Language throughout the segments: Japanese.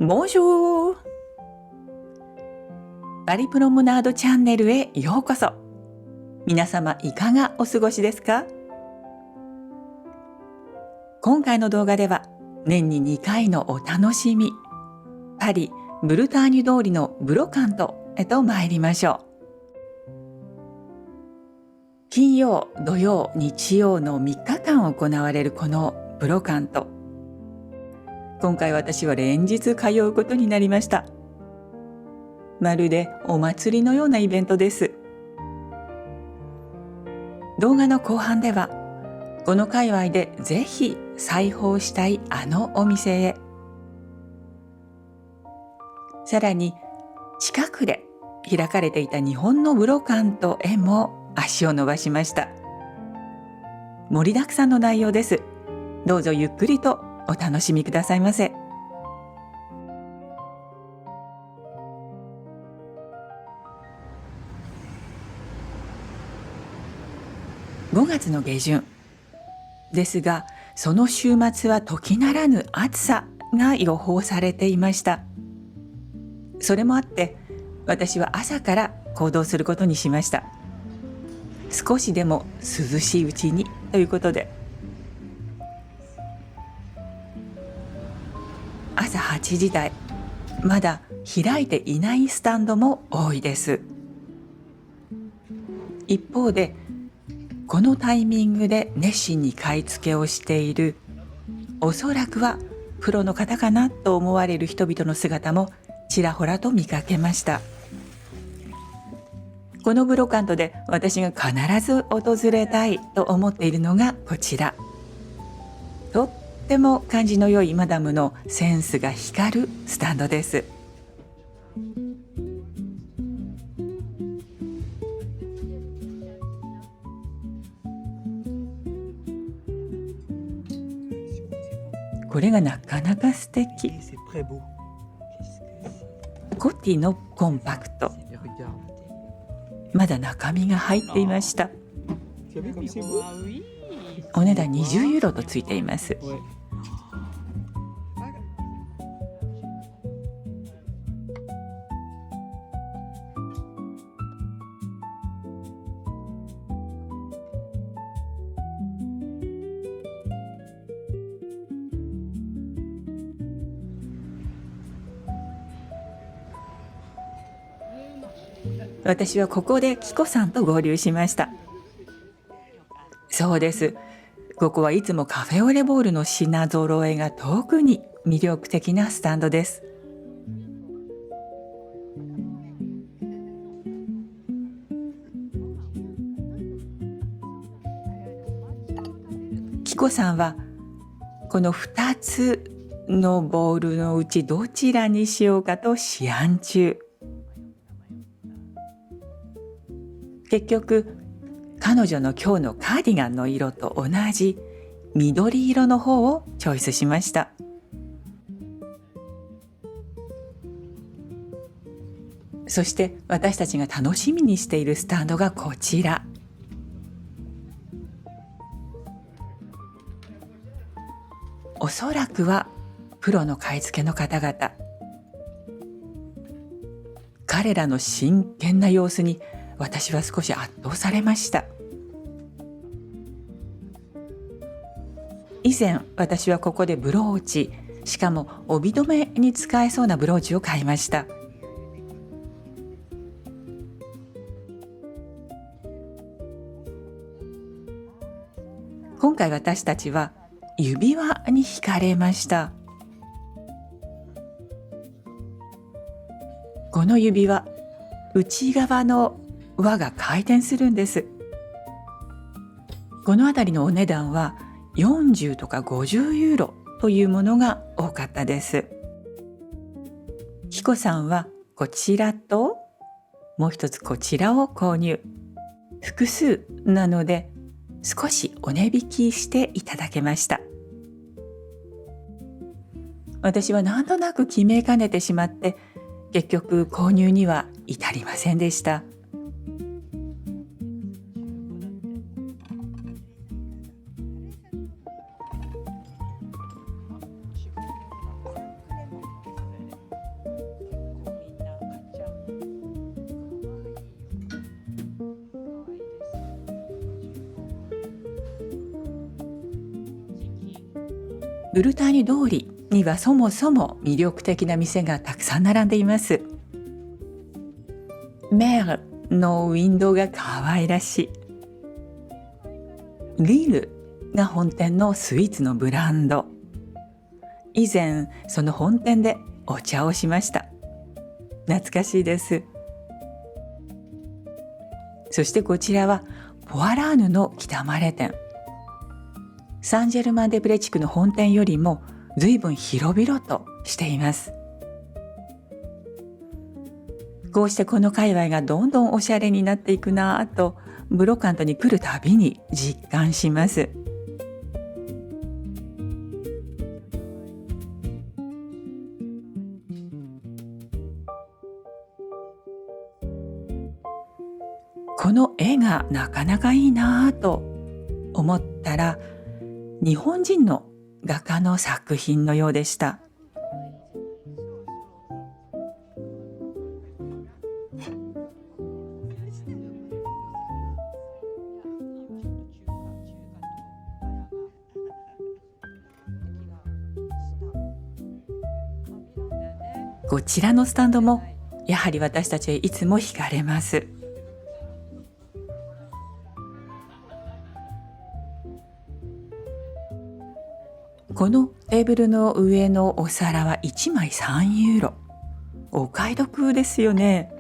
ボンジョー。パリプロムナードチャンネルへようこそ。皆様いかがお過ごしですか？今回の動画では年に2回のお楽しみ、パリ・ブルターニュ通りのブロカントへと参りましょう。金曜、土曜、日曜の3日間行われるこのブロカント。今回私は連日通うことになりました。まるでお祭りのようなイベントです。動画の後半では、この界隈でぜひ裁縫したいあのお店へ。さらに、近くで開かれていた日本のブロカントへも足を伸ばしました。盛りだくさんの内容です。どうぞゆっくりとお楽しみくださいませ。5月の下旬ですが、その週末は時ならぬ暑さが予報されていました。それもあって、私は朝から行動することにしました。少しでも涼しいうちにということで。朝8時台、まだ開いていないスタンドも多いです。一方で、このタイミングで熱心に買い付けをしている、おそらくはプロの方かなと思われる人々の姿もちらほらと見かけました。このブロカントで私が必ず訪れたいと思っているのがこちら。とっても感じの良いマダムのセンスが光るスタンドです。これがなかなか素敵。コティのコンパクト。まだ中身が入っていました。お値段20ユーロとついています。私はここでキコさんと合流しました。そうです。ここはいつもカフェオレボールの品揃えが特に魅力的なスタンドです。キコさんはこの2つのボールのうちどちらにしようかと思案中。結局、彼女の今日のカーディガンの色と同じ緑色の方をチョイスしました。そして私たちが楽しみにしているスタンドがこちら。おそらくはプロの買い付けの方々。彼らの真剣な様子に私は少し圧倒されました。以前私はここでブローチ、しかも帯留めに使えそうなブローチを買いました。今回私たちは指輪に惹かれました。この指輪、内側の輪が回転するんです。このあたりのお値段は40とか50ユーロというものが多かったです。キコさんはこちらともう一つこちらを購入。複数なので少しお値引きしていただけました。私はなんとなく決めかねてしまって結局購入には至りませんでした。ブルターニュ通りにはそもそも魅力的な店がたくさん並んでいます。メールのウィンドウが可愛らしい。リルが本店のスイーツのブランド。以前その本店でお茶をしました。懐かしいです。そしてこちらはポアラーヌの北マレ店。サンジェルマン・デ・プレ地区の本店よりも随分広々としています。こうしてこの界隈がどんどんおしゃれになっていくなぁとブロカントに来るたびに実感します。この絵がなかなかいいなぁと思ったら、日本人の画家の作品のようでした。こちらのスタンドもやはり私たちはいつも惹かれます。このテーブルの上のお皿は1枚3ユーロ。お買い得ですよね。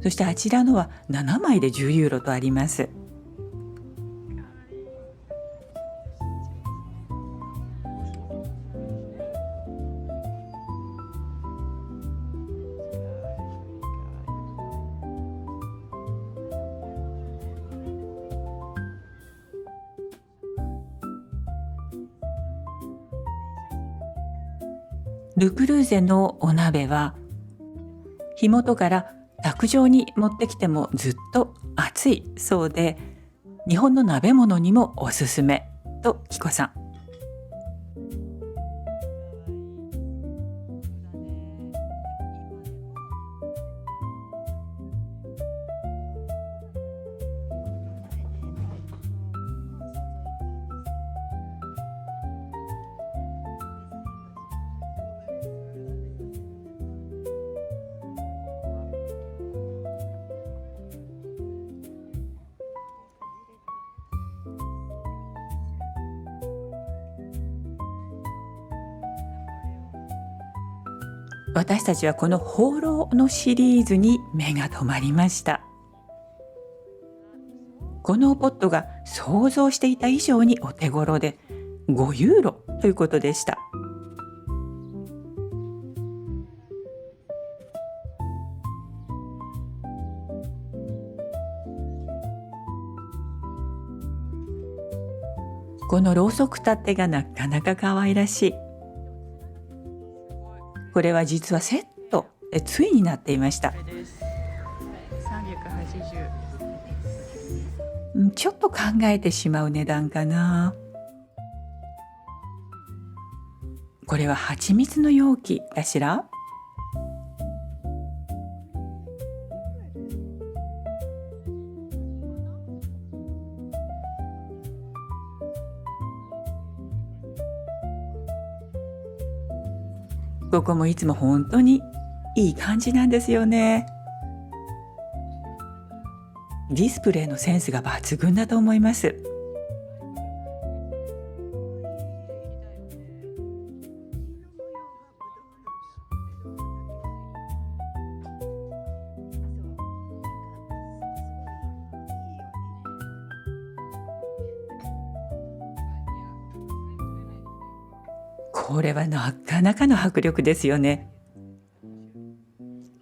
そしてあちらのは7枚で10ユーロとあります。ルクルーゼのお鍋は火元から卓上に持ってきてもずっと熱いそうで、日本の鍋物にもおすすめとキコさん。私たちはこの放浪のシリーズに目が留まりました。このポットが想像していた以上にお手頃で5ユーロということでした。このろうそく立てがなかなか可愛らしい。これは実はセットでついになっていました。ちょっと考えてしまう値段かな。これは蜂蜜の容器かしら。ここもいつも本当にいい感じなんですよね。ディスプレイのセンスが抜群だと思います。これはなかなかの迫力ですよね。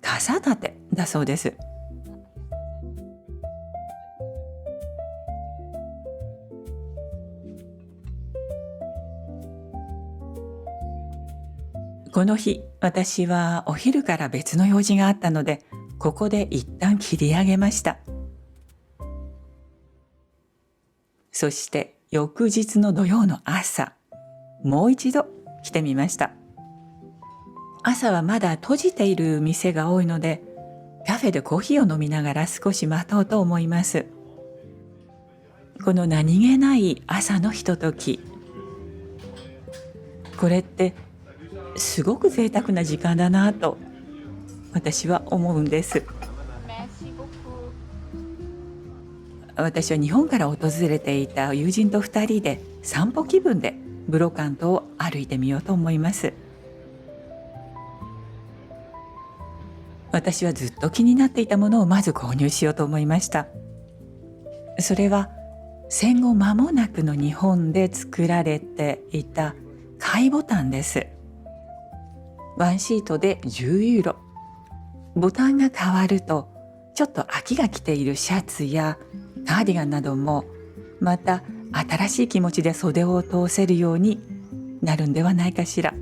傘立てだそうです。この日、私はお昼から別の用事があったので、ここで一旦切り上げました。そして翌日の土曜の朝、もう一度来てみました。朝はまだ閉じている店が多いので、カフェでコーヒーを飲みながら少し待とうと思います。この何気ない朝のひととき、これってすごく贅沢な時間だなと私は思うんです。私は日本から訪れていた友人と2人で散歩気分でブロカントを歩いてみようと思います。私はずっと気になっていたものをまず購入しようと思いました。それは戦後間もなくの日本で作られていた貝ボタンです。ワンシートで10ユーロ。ボタンが変わるとちょっと飽きが来ているシャツやカーディガンなどもまた新しい気持ちで袖を通せるようになるんではないかしら。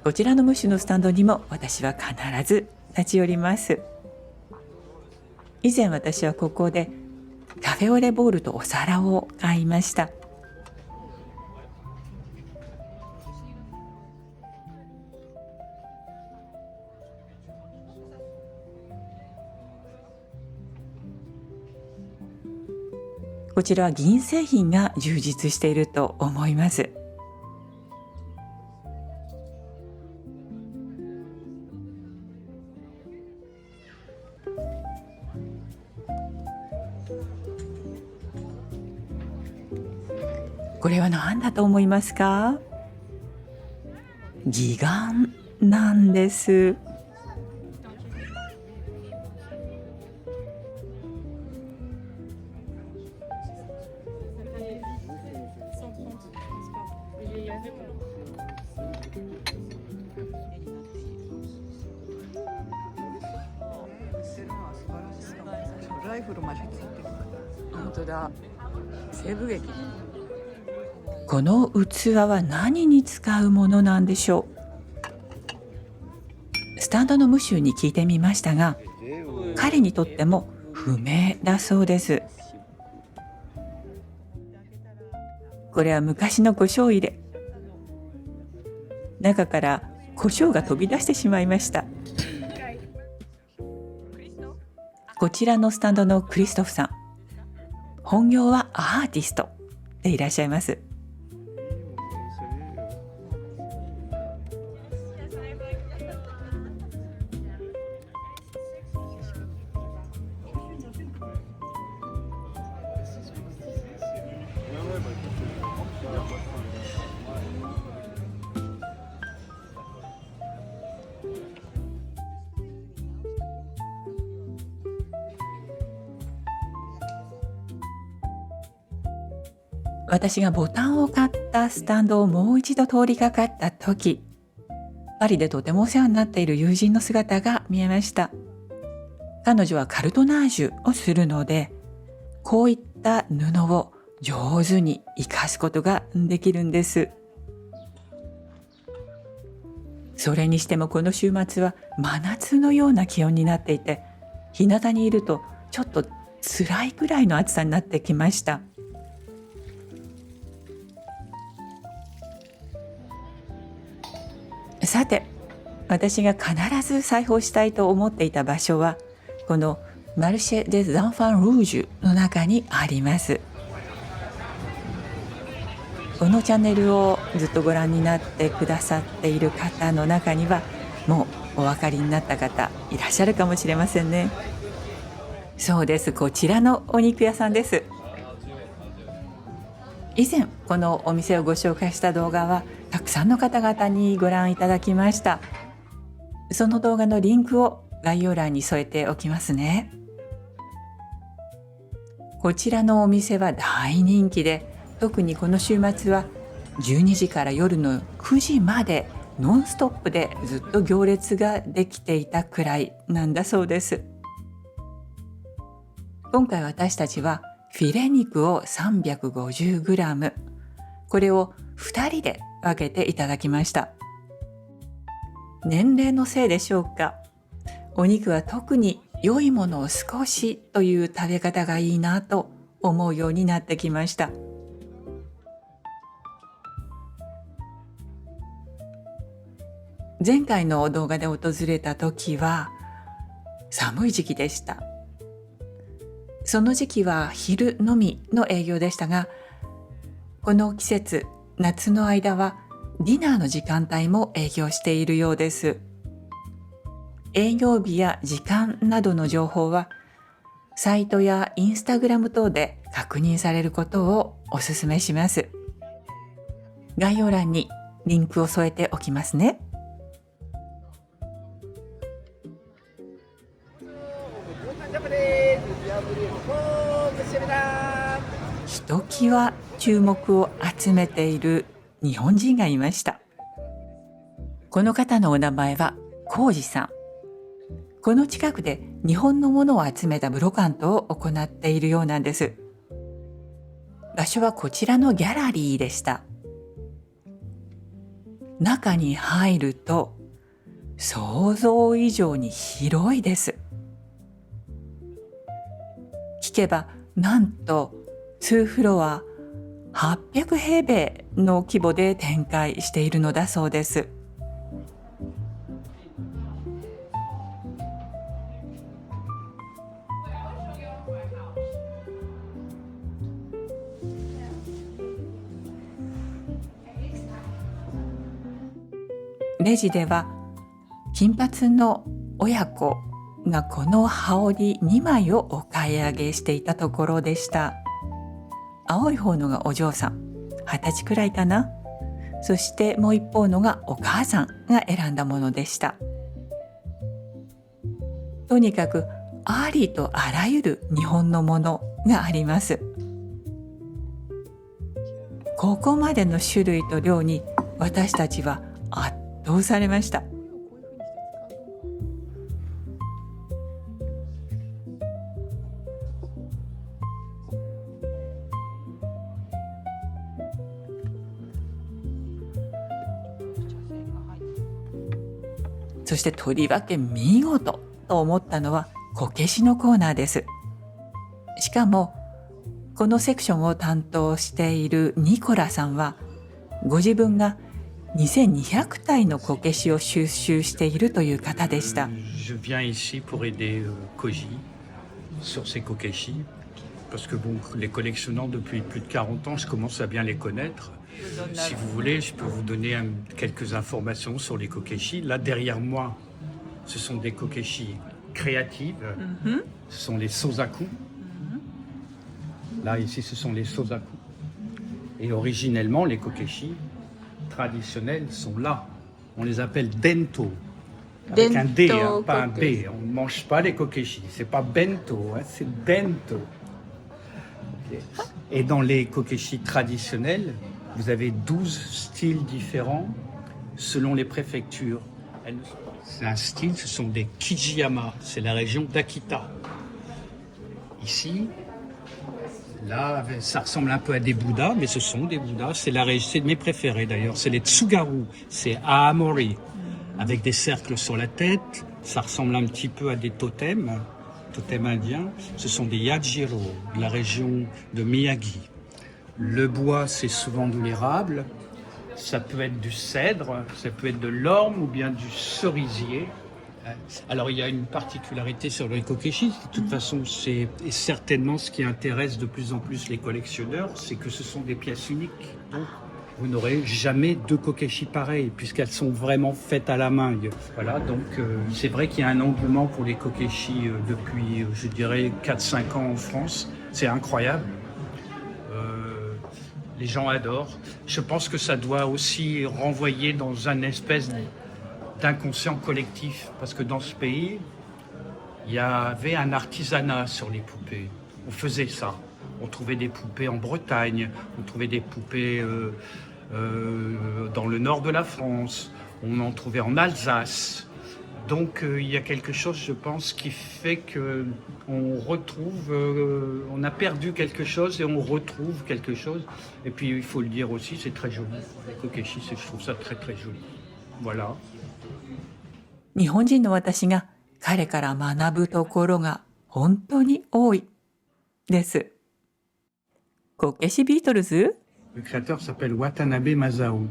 こちらのムッシュのスタンドにも私は必ず立ち寄ります。以前私はここでカフェオレボウルとお皿を買いました。こちらは銀製品が充実していると思います。これは何だと思いますか？義眼なんです。ライフルまでついてる。本当だ。西部劇。この器は何に使うものなんでしょう。スタンドのムッシュに聞いてみましたが、彼にとっても不明だそうです。これは昔の胡椒入れ。中から胡椒が飛び出してしまいました。こちらのスタンドのクリストフさん、本業はアーティストでいらっしゃいます。私がボタンを買ったスタンドをもう一度通りかかった時、パリでとてもお世話になっている友人の姿が見えました。彼女はカルトナージュをするので、こういった布を上手に生かすことができるんです。それにしてもこの週末は真夏のような気温になっていて、日向にいるとちょっと辛いくらいの暑さになってきました。さて、私が必ず裁縫したいと思っていた場所はこのマルシェ・デ・ザンファン・ルージュの中にあります。このチャンネルをずっとご覧になってくださっている方の中にはもうお分かりになった方いらっしゃるかもしれませんね。そうです、こちらのお肉屋さんです。以前このお店をご紹介した動画はたくさんの方々にご覧いただきました。その動画のリンクを概要欄に添えておきますね。こちらのお店は大人気で、特にこの週末は12時から夜の9時までノンストップでずっと行列ができていたくらいなんだそうです。今回私たちはフィレ肉を 350g、 これを2人で分けていただきました。年齢のせいでしょうか、お肉は特に良いものを少しという食べ方がいいなと思うようになってきました。前回の動画で訪れた時は寒い時期でした。その時期は昼のみの営業でしたが、この季節、夏の間はディナーの時間帯も営業しているようです。営業日や時間などの情報はサイトやインスタグラム等で確認されることをお勧めします。概要欄にリンクを添えておきますね。ひときわ注目を集めている日本人がいました。この方のお名前は浩二さん。この近くで日本のものを集めたブロカントを行っているようなんです。場所はこちらのギャラリーでした。中に入ると想像以上に広いです。聞けばなんと2フロア800平米の規模で展開しているのだそうです。レジでは金髪の親子がこの羽織2枚をお買い上げしていたところでした。青い方のがお嬢さん、20歳くらいかな。そしてもう一方のがお母さんが選んだものでした。とにかくありとあらゆる日本のものがあります。ここまでの種類と量に私たちは圧倒されました。そしてとりわけ見事と思ったのはこけしのコーナーです。しかもこのセクションを担当しているニコラさんはご自分が2200体のこけしを収集しているという方でした。Je viens ici pour aider Koji sur ses kokeshi parce que bon, les collectionnants depuis plus de 40 ans, je commence à bien les connaître. Si vous voulez, je peux vous donner quelques informations sur les kokeshi. Là derrière moi, ce sont des kokeshi créatives. Ce sont les sozaku. Là ici, ce sont les sozaku. Et originellement, les kokeshi traditionnels sont là. On les appelle bento. Avec un D, hein, pas un B. On ne mange pas les kokeshi. C'est pas bento, hein, c'est bento. Okay. Et dans les kokeshi traditionnels, vous avez 12 styles différents selon les préfectures. C'est un style, ce sont des Kijiyama. C'est la région d'Akita. Ici, là, ça ressemble un peu à des Bouddhas, mais ce sont des Bouddhas. C'est de mes préférés d'ailleurs. C'est les Tsugaru, c'est Aamori, avec des cercles sur la tête. Ça ressemble un petit peu à des totems indiens. Ce sont des Yajiro, de la région de Miyagi. Le bois, c'est souvent de l'érable. Ça peut être du cèdre, ça peut être de l'orme ou bien du cerisier. Alors il y a une particularité sur les kokeshi, de toute façon c'est certainement ce qui intéresse de plus en plus les collectionneurs, c'est que ce sont des pièces uniques. Donc vous n'aurez jamais deux kokeshi pareils puisqu'elles sont vraiment faites à la main. Voilà, donc c'est vrai qu'il y a un engouement pour les kokeshi depuis je dirais 4-5 ans en France, c'est incroyable. Les gens adorent. Je pense que ça doit aussi renvoyer dans un espèce d'inconscient collectif, parce que dans ce pays, il y avait un artisanat sur les poupées. On faisait ça. On trouvait des poupées en Bretagne, on trouvait des poupées dans le nord de la France, on en trouvait en Alsace. Donc il y a quelque chose, je pense, qui fait que on retrouve, on a perdu quelque chose et on retrouve quelque chose. Et puis il faut le dire aussi, c'est très joli. Les kokeshi, je trouve ça très très joli. Voilà. 日本人の私が彼から学ぶところが本当に多いです。こけしビートルズ？ Le créateur s'appelle Watanabe Masao.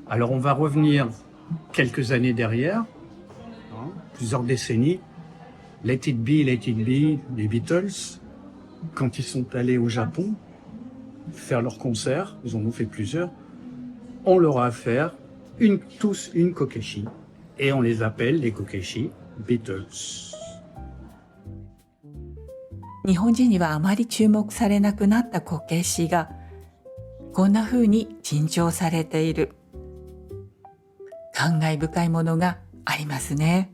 Alors on va revenir quelques années derrière, hein, plusieurs décennies. Let It Be, les Beatles, quand ils sont allés au Japon faire leurs concerts, ils en ont fait plusieurs, on leur a offert tous une kokeshi. Et on les appelle les kokeshi Beatles. 日本人にはあまり注目されなくなったこけしがこんな風に珍重されている、感慨深いものがありますね。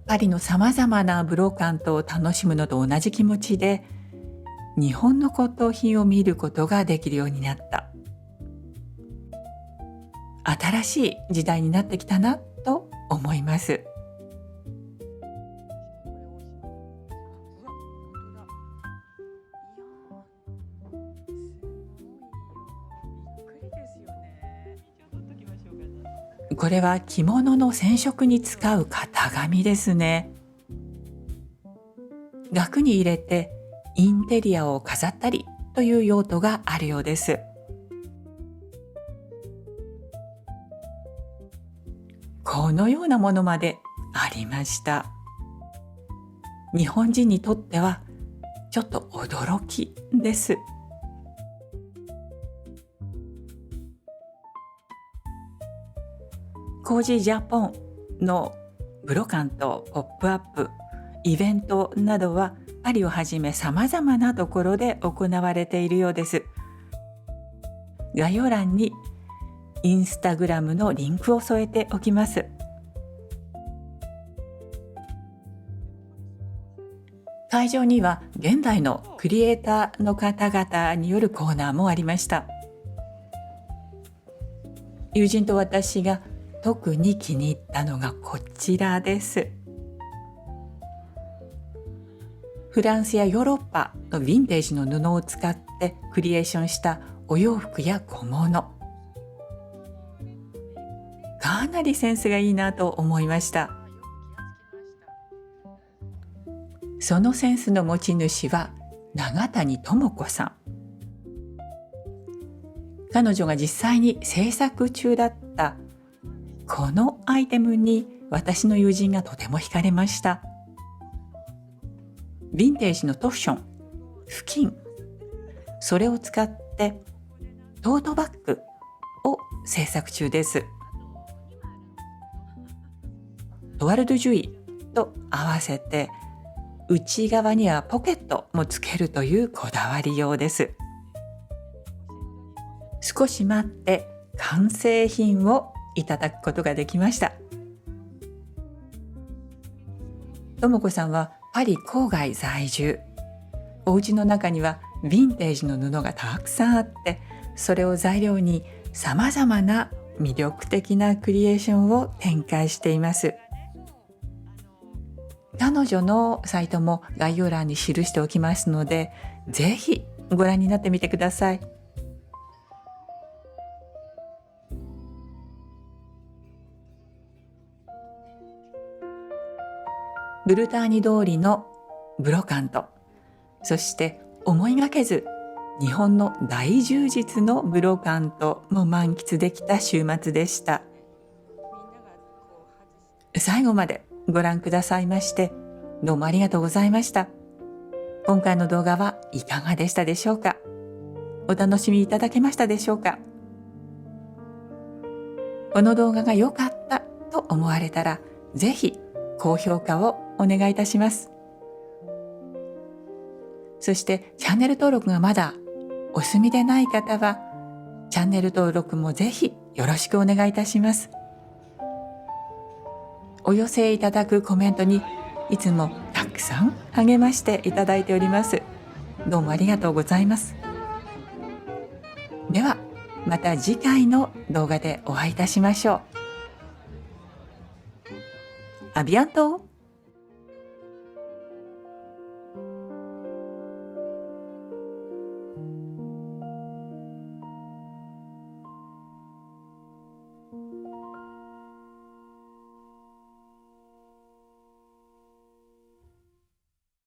パリのさまざまなブロカントを楽しむのと同じ気持ちで日本の骨董品を見ることができるようになった。新しい時代になってきたなと思います。これは着物の染色に使う型紙ですね。額に入れてインテリアを飾ったりという用途があるようです。このようなものまでありました。日本人にとってはちょっと驚きです。コージージャポンのブロカント、ポップアップ、イベントなどはパリをはじめさまざまなところで行われているようです。概要欄にインスタグラムのリンクを添えておきます。会場には現代のクリエイターの方々によるコーナーもありました。友人と私が特に気に入ったのがこちらです。フランスやヨーロッパのヴィンテージの布を使ってクリエーションしたお洋服や小物。かなりセンスがいいなと思いました。そのセンスの持ち主は永谷智子さん。彼女が実際に制作中だったこのアイテムに私の友人がとても惹かれました。ヴィンテージのトッション、布巾、それを使ってトートバッグを制作中です。トワルドジュイと合わせて内側にはポケットもつけるというこだわりようです。少し待って完成品をいただくことができました。ともこさんはパリ郊外在住。お家の中にはヴィンテージの布がたくさんあって、それを材料にさまざまな魅力的なクリエーションを展開しています。彼女のサイトも概要欄に記しておきますので、ぜひご覧になってみてください。ブルターニ通りのブロカント、そして思いがけず日本の大充実のブロカントも満喫できた週末でした。最後までご覧くださいましてどうもありがとうございました。今回の動画はいかがでしたでしょうか。お楽しみいただけましたでしょうか。この動画が良かったと思われたらぜひ高評価をお願いいたします。そしてチャンネル登録がまだお済みでない方はチャンネル登録もぜひよろしくお願いいたします。お寄せいただくコメントにいつもたくさん励ましていただいております。どうもありがとうございます。ではまた次回の動画でお会いいたしましょう。アビアント